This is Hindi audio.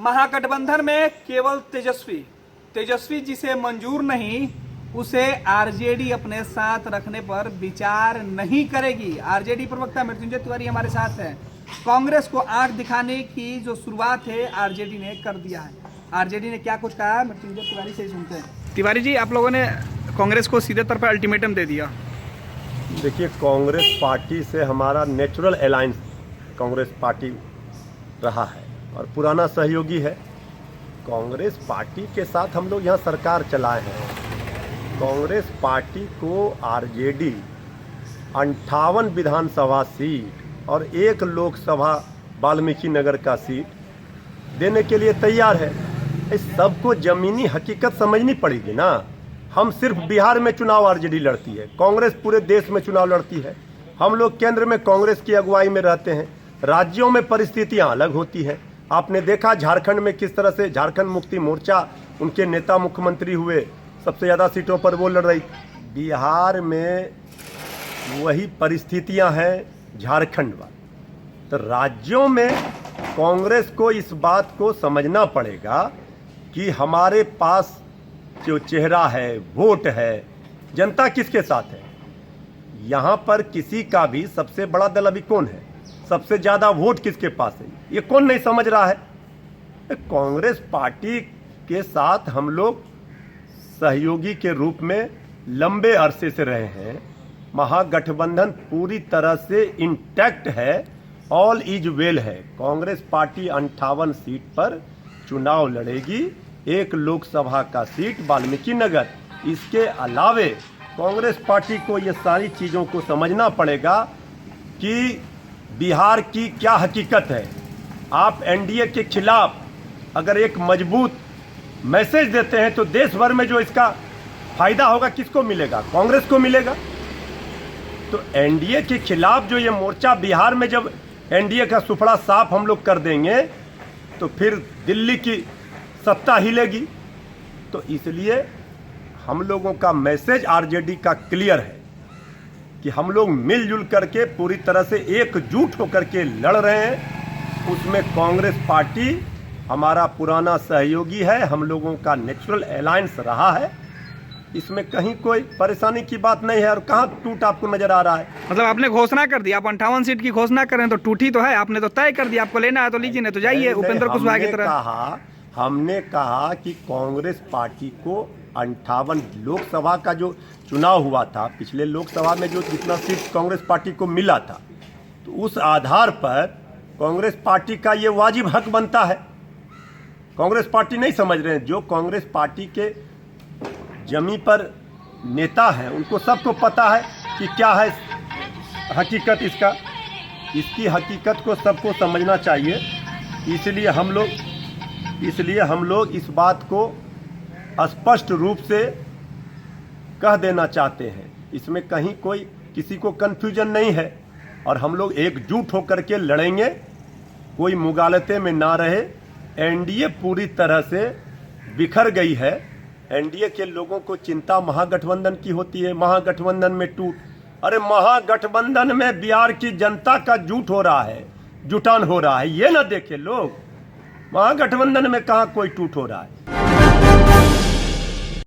महागठबंधन में केवल तेजस्वी जिसे मंजूर नहीं उसे आरजेडी अपने साथ रखने पर विचार नहीं करेगी। आरजेडी प्रवक्ता मृत्युंजय तिवारी हमारे साथ हैं। कांग्रेस को आंख दिखाने की जो शुरुआत है आरजेडी ने कर दिया है। आरजेडी ने क्या कुछ कहा है, मृत्युंजय तिवारी से ही सुनते हैं। तिवारी जी, आप लोगों ने कांग्रेस को सीधे तौर पर अल्टीमेटम दे दिया। देखिए, कांग्रेस पार्टी से हमारा नेचुरल अलायंस कांग्रेस पार्टी रहा है और पुराना सहयोगी है। कांग्रेस पार्टी के साथ हम लोग यहाँ सरकार चलाए हैं। कांग्रेस पार्टी को आरजेडी 58 विधानसभा सीट और 1 लोकसभा वाल्मीकि नगर का सीट देने के लिए तैयार है। इस सबको जमीनी हकीकत समझनी पड़ेगी ना। हम सिर्फ बिहार में चुनाव आरजेडी लड़ती है, कांग्रेस पूरे देश में चुनाव लड़ती है। हम लोग केंद्र में कांग्रेस की अगुवाई में रहते हैं। राज्यों में परिस्थितियां अलग होती हैं। आपने देखा झारखंड में किस तरह से झारखंड मुक्ति मोर्चा, उनके नेता मुख्यमंत्री हुए, सबसे ज़्यादा सीटों पर वो लड़ रही। बिहार में वही परिस्थितियां हैं झारखंड वाली। तो राज्यों में कांग्रेस को इस बात को समझना पड़ेगा कि हमारे पास जो चेहरा है, वोट है, जनता किसके साथ है। यहाँ पर किसी का भी सबसे बड़ा दल अभी कौन है, सबसे ज़्यादा वोट किसके पास है, ये कौन नहीं समझ रहा है। कांग्रेस पार्टी के साथ हम लोग सहयोगी के रूप में लंबे अरसे से रहे हैं। महागठबंधन पूरी तरह से इंटैक्ट है, ऑल इज वेल है। कांग्रेस पार्टी 58 सीट पर चुनाव लड़ेगी, 1 लोकसभा का सीट वाल्मीकि नगर। इसके अलावे कांग्रेस पार्टी को ये सारी चीज़ों को समझना पड़ेगा कि बिहार की क्या हकीकत है। आप एनडीए के खिलाफ अगर एक मजबूत मैसेज देते हैं तो देश भर में जो इसका फायदा होगा किसको मिलेगा, कांग्रेस को मिलेगा। तो एनडीए के खिलाफ जो ये मोर्चा बिहार में जब एनडीए का सुफड़ा साफ हम लोग कर देंगे तो फिर दिल्ली की सत्ता हिलेगी। तो इसलिए हम लोगों का मैसेज आरजेडी का क्लियर है कि हम लोग मिलजुल करके पूरी तरह से एकजुट होकर के लड़ रहे हैं। उसमें कांग्रेस पार्टी हमारा पुराना सहयोगी है, हम लोगों का नेचुरल अलायंस रहा है। इसमें कहीं कोई परेशानी की बात नहीं है। और कहाँ टूट आपको नजर आ रहा है? मतलब आपने घोषणा कर दी, आप 58 सीट की घोषणा करें तो टूटी तो है। आपने तो तय कर दिया, आपको लेना है तो लीजिए, नहीं तो जाइए उपेंद्र कुशवाहा की तरह। हमने कहा कि कांग्रेस पार्टी को 58 लोकसभा का जो चुनाव हुआ था, पिछले लोकसभा में जो जितना सीट कांग्रेस पार्टी को मिला था, तो उस आधार पर कांग्रेस पार्टी का ये वाजिब हक बनता है। कांग्रेस पार्टी नहीं समझ रहे हैं। जो कांग्रेस पार्टी के जमी पर नेता हैं उनको सबको पता है कि क्या है हकीकत इसकी हकीकत को सबको समझना चाहिए। इसलिए हम लोग इस बात को स्पष्ट रूप से कह देना चाहते हैं। इसमें कहीं कोई किसी को कन्फ्यूजन नहीं है और हम लोग एकजुट होकर के लड़ेंगे, कोई मुगालते में ना रहे। एनडीए पूरी तरह से बिखर गई है। एनडीए के लोगों को चिंता महागठबंधन की होती है, महागठबंधन में टूट। अरे महागठबंधन में बिहार की जनता का जुटान हो रहा है, ये ना देखे लोग। महागठबंधन में कहाँ कोई टूट हो रहा है।